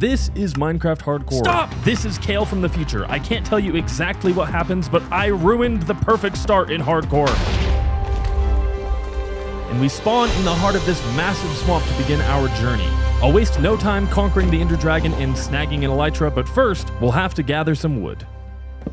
This is Minecraft Hardcore. Stop! This is Kale from the future. I can't tell you exactly what happens, but I ruined the perfect start in Hardcore. And we spawn in the heart of this massive swamp to begin our journey. I'll waste no time conquering the Ender Dragon and snagging an Elytra, but first, we'll have to gather some wood.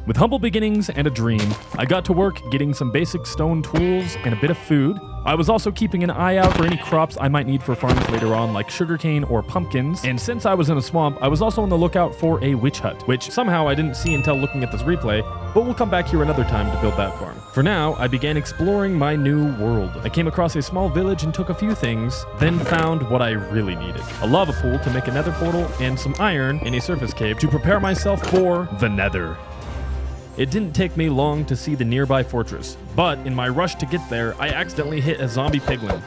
With humble beginnings and a dream, I got to work getting some basic stone tools and a bit of food. I was also keeping an eye out for any crops I might need for farms later on, like sugarcane or pumpkins. And since I was in a swamp, I was also on the lookout for a witch hut, which somehow I didn't see until looking at this replay, but we'll come back here another time to build that farm. For now, I began exploring my new world. I came across a small village and took a few things, then found what I really needed. A lava pool to make a nether portal and some iron in a surface cave to prepare myself for the nether. It didn't take me long to see the nearby fortress, but in my rush to get there, I accidentally hit a zombie piglin.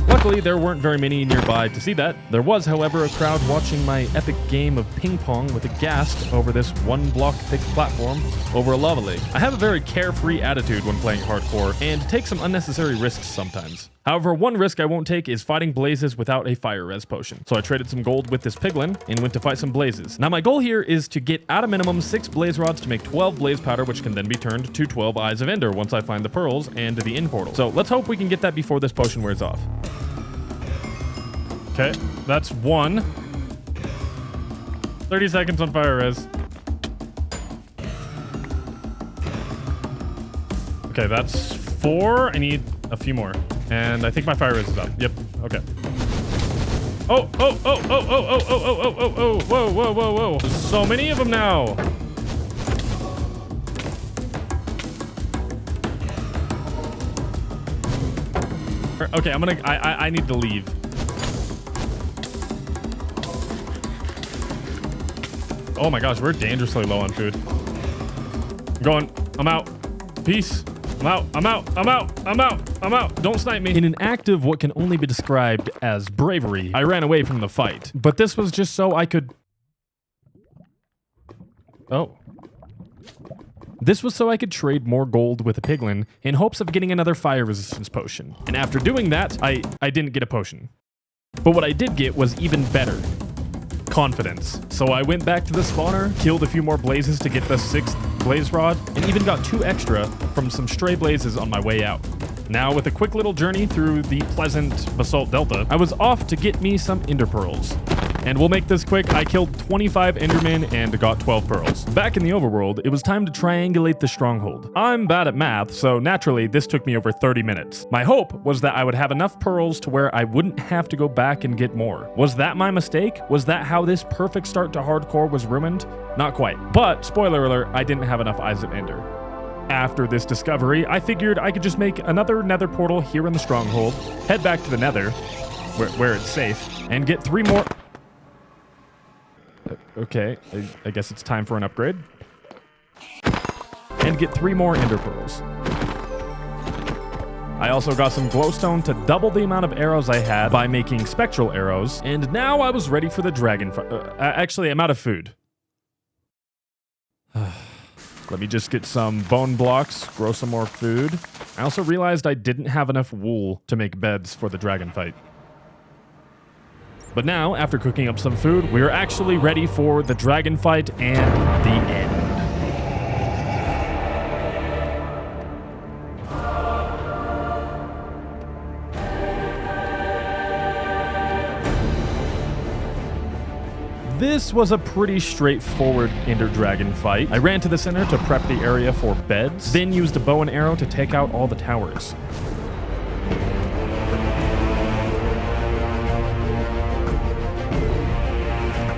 Luckily, there weren't very many nearby to see that. There was, however, a crowd watching my epic game of ping pong with a ghast over this 1 block thick platform over a lava lake. I have a very carefree attitude when playing hardcore and take some unnecessary risks sometimes. However, one risk I won't take is fighting blazes without a fire res potion. So I traded some gold with this piglin and went to fight some blazes. Now my goal here is to get at a minimum 6 blaze rods to make 12 blaze powder, which can then be turned to 12 eyes of ender once I find the pearls and the end portal. So let's hope we can get that before this potion wears off. Okay, that's 1. 30 seconds on fire res. Okay, that's 4. I need a few more. And I think my fire res is up. Yep, okay. Oh, whoa. There's so many of them now. Okay, I need to leave. Oh my gosh, we're dangerously low on food. I'm going. I'm out. Peace. I'm out. Don't snipe me. In an act of what can only be described as bravery, I ran away from the fight. But this was just so I could... Oh. This was so I could trade more gold with a piglin in hopes of getting another fire resistance potion. And after doing that, I didn't get a potion. But what I did get was even better. Confidence. So I went back to the spawner, killed a few more blazes to get the 6th blaze rod, and even got 2 extra from some stray blazes on my way out. Now, with a quick little journey through the pleasant Basalt Delta, I was off to get me some ender pearls. And we'll make this quick. I killed 25 endermen and got 12 pearls. Back in the overworld, it was time to triangulate the stronghold. I'm bad at math, so naturally this took me over 30 minutes. My hope was that I would have enough pearls to where I wouldn't have to go back and get more. Was that my mistake? Was that how this perfect start to hardcore was ruined? Not quite. But, spoiler alert, I didn't have enough Eyes of Ender. After this discovery, I figured I could just make another nether portal here in the stronghold, head back to the nether, where it's safe, and get 3 more... Okay, I guess it's time for an upgrade. And get 3 more ender pearls. I also got some glowstone to double the amount of arrows I had by making spectral arrows, and now I was ready for the dragon fight. Actually, I'm out of food. Let me just get some bone blocks, grow some more food. I also realized I didn't have enough wool to make beds for the dragon fight. But now, after cooking up some food, we're actually ready for the dragon fight and the end. This was a pretty straightforward Ender Dragon fight. I ran to the center to prep the area for beds, then used a bow and arrow to take out all the towers.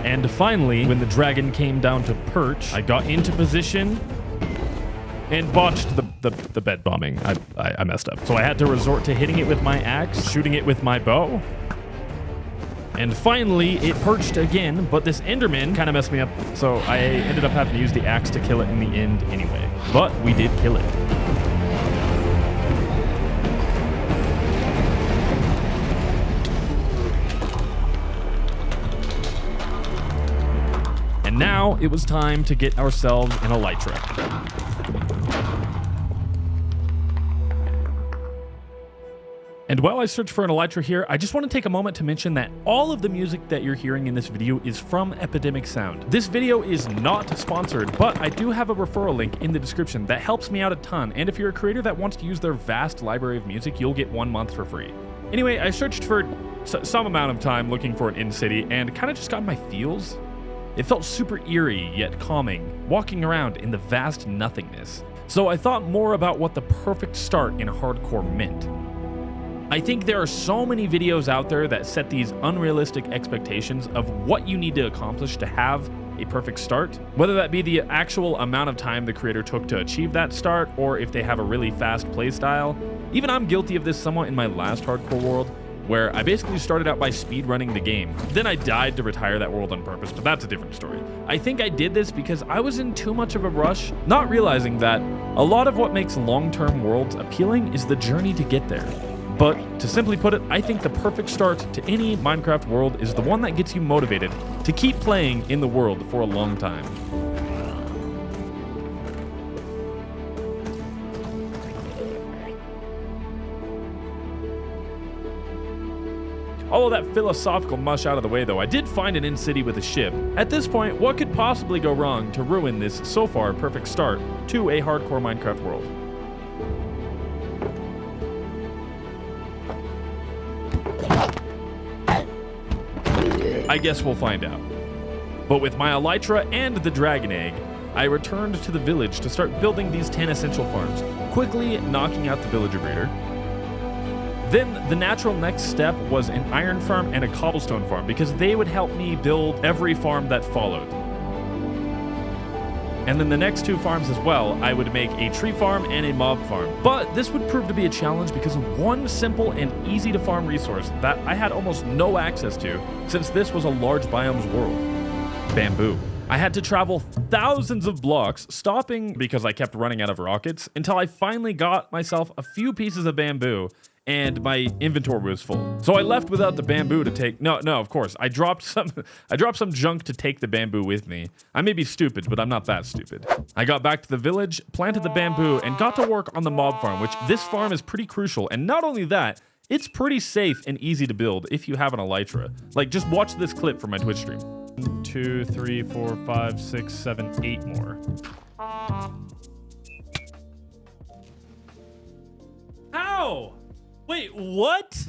And finally, when the dragon came down to perch, I got into position and botched the bed bombing. I messed up. So I had to resort to hitting it with my axe, shooting it with my bow. And finally, it perched again, but this Enderman kind of messed me up, so I ended up having to use the axe to kill it in the end anyway. But we did kill it. And now it was time to get ourselves an Elytra. And while I search for an elytra here, I just want to take a moment to mention that all of the music that you're hearing in this video is from Epidemic Sound. This video is not sponsored, but I do have a referral link in the description that helps me out a ton, and if you're a creator that wants to use their vast library of music, you'll get 1 month for free. Anyway, I searched for some amount of time looking for an End City, and kind of just got my feels. It felt super eerie, yet calming, walking around in the vast nothingness. So I thought more about what the perfect start in hardcore meant. I think there are so many videos out there that set these unrealistic expectations of what you need to accomplish to have a perfect start, whether that be the actual amount of time the creator took to achieve that start, or if they have a really fast playstyle. Even I'm guilty of this somewhat in my last hardcore world, where I basically started out by speedrunning the game. Then I died to retire that world on purpose, but that's a different story. I think I did this because I was in too much of a rush, not realizing that a lot of what makes long-term worlds appealing is the journey to get there. But to simply put it, I think the perfect start to any Minecraft world is the one that gets you motivated to keep playing in the world for a long time. All of that philosophical mush out of the way though, I did find an End City with a ship. At this point, what could possibly go wrong to ruin this so far perfect start to a hardcore Minecraft world? I guess we'll find out. But with my elytra and the dragon egg, I returned to the village to start building these 10 essential farms, quickly knocking out the villager breeder. Then the natural next step was an iron farm and a cobblestone farm, because they would help me build every farm that followed. And then the next 2 farms as well, I would make a tree farm and a mob farm. But this would prove to be a challenge because of one simple and easy to farm resource that I had almost no access to, since this was a large biomes world: bamboo. I had to travel thousands of blocks, stopping because I kept running out of rockets, until I finally got myself a few pieces of bamboo and my inventory was full. So I left without the bamboo to take. No, of course. I dropped some junk to take the bamboo with me. I may be stupid, but I'm not that stupid. I got back to the village, planted the bamboo, and got to work on the mob farm, which this farm is pretty crucial. And not only that, it's pretty safe and easy to build if you have an elytra. Like, just watch this clip from my Twitch stream. 1, 2, 3, 4, 5, 6, 7, 8 more. Ow! Wait, what?